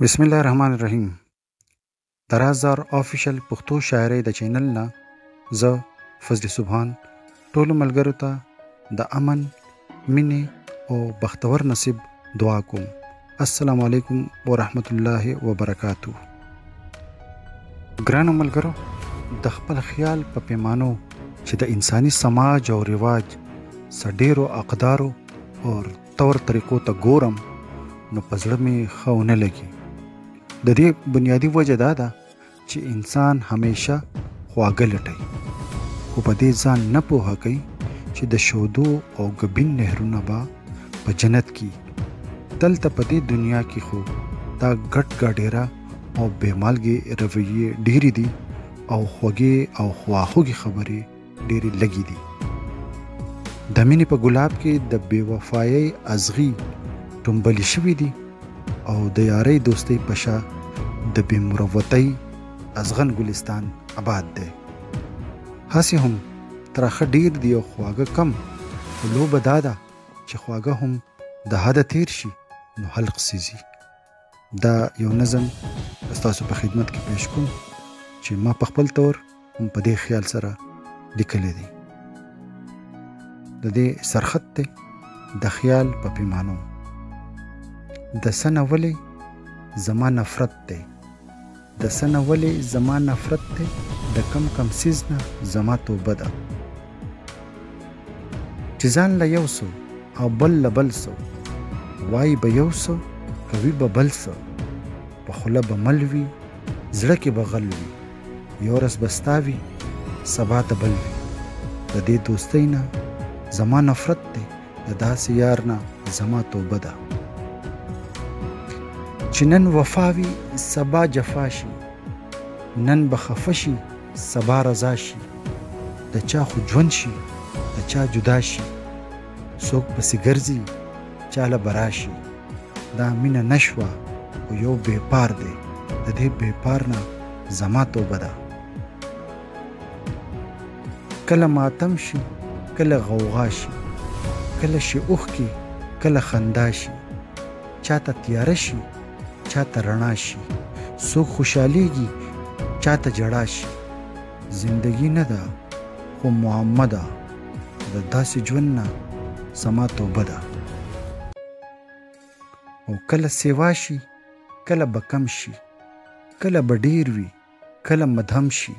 بسم الله الرحمن الرحیم. د رازدار آفیشل پښتو شاعرۍ د چینل نه زه فضل سبحان ټولو ملګرو ته د امن، مینې او بختور نصیب دعا کوم. السلام علیکم ورحمت الله وبرکاتو. ګرانو ملګرو، د خپل خیال په پیمانو چې د انساني سماج او رواج ډیرو اقدارو او طور طریقو ته ګورم نو په زړه مې ښه ونه لګي. د دې بنیادی وجه دا ده چې انسان همیشه خواږه لټوي، خو په دې ځان نه پوهه کوي چې د شودو او ګبین نهرونه به په جنت کې دلته په دې دنیا کې خو دا ګډ ګاډیره او بې مالګې رویې ډېرې دي او خوږې او خواخوږې خبرې ډېرې لږې دي. د مینې په ګلاب کې د بې وفایۍ ازغي ټومبلې شوي دي او د یارۍ دوستۍ په شا د بې مروتۍ ازغن ګلستان آباد دی. هسې هم تراخه ډیر دي او خواږه کم، خو لوبه دا ده چې خواږه هم د حده تیر شي نو حلق سیزي. دا یو نظم ستاسو په خدمت کې پیش کوم چې ما په خپل طور هم په دې خیال سره لیکلی دی. د دې سرخط دی د خیال په پیمانو. د سنه ولی زما نفرت دی، د سنه ولی زما نفرت دی، د کم کم سیز نه زما توبه ده. چې ځان له یو سو او بل له بل سو، وای به یو سو کوي به بل سو، په خوله به مل وي زړه کې به غل وي، یو ورځ به ستا وي سبا ته بل وي. د دې دوستۍ نه زما نفرت دی، د داسې یار نه زما توبه ده. چې نن وفا وي سبا جفا شي، نن به خفه شي سبا رضا شي، د چا خو ژوند شي د چا جدا شي، څوک پسې ګرځي چاله به راشي. دا مینه نشوه خو یو بېپار دی، د دې بېپار نه زما توبه ده. کله ماتم شي کله غوغا شي، کله شي اوښکې کله خندا شي، چاته تیاره شي چاته رڼا شي، څوک خوشحالیږي چاته جړا شي. زندگی نه ده خو معما ده، د داسې ژوند نه زما توبه ده. او کله سیوا شي کله به کم شي، کله به ډیر وي کله مدهم شي،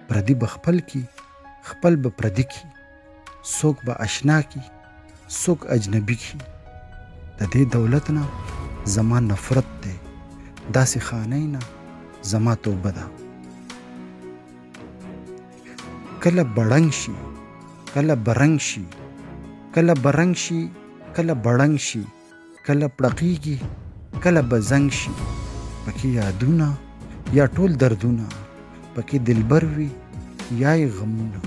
پردي به خپل کی خپل به پردي کی، څوک به اشنا کی څوک اجنبي کی. د دې دولت نه زما نفرت دی، داسې خانۍ نه زما توبه ده. کله بړنګ شي کله برنګ شي، کله برنګ شي کله بړنګ شي، کله پړقیږي کله به زنګ شي، پکې یادونه یا ټول دردونه، پکې دلبر وي یا یې غمونه.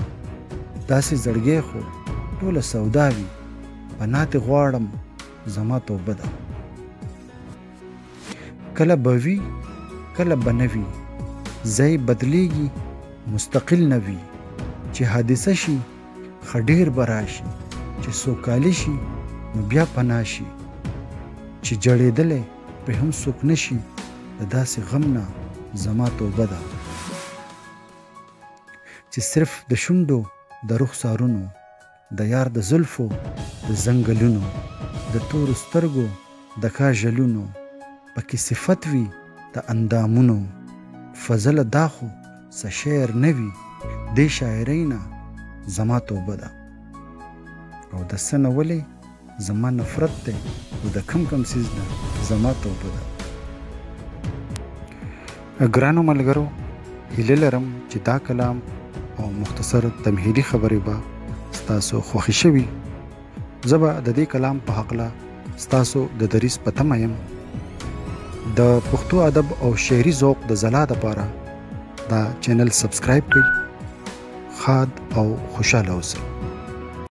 داسې زړګی خو ټوله سودا وي، پناه تې غواړم زما توبه ده. کله به وي کله به نه وي، ځای بدلیږي مستقل نه وي، چې حادثه شي ښه ډېر به راشي، چې سوکالي شي نو بیا پناه شي، چې جړېدلی پرې هم څوک نه شي، د داسې غم نه زما توبه ده. چې صرف د شونډو د رخسارونو، د یار د زلفو د ځنګلونو، د تورو سترګو د کاژلونو، پکې صفت وي د اندامونو. فضله دا خو څه شعر نه وي، دې شاعرۍ نه زما توبه ده. او د څه نه ولې زما نفرت دی، او د کم کم سیز نه زما توبه ده. ګرانو ملګرو، هیله لرم چې دا کلام او مختصر تمهیدي خبرې به ستاسو خوښې شوي. زه به د دې کلام په هکله ستاسو د دریځ په تمه یم. د پښتو ادب او شعري ذوق د ځلا دپاره دا چینل سبسکرایب کړئ. ښاد او خوشحاله اوسئ.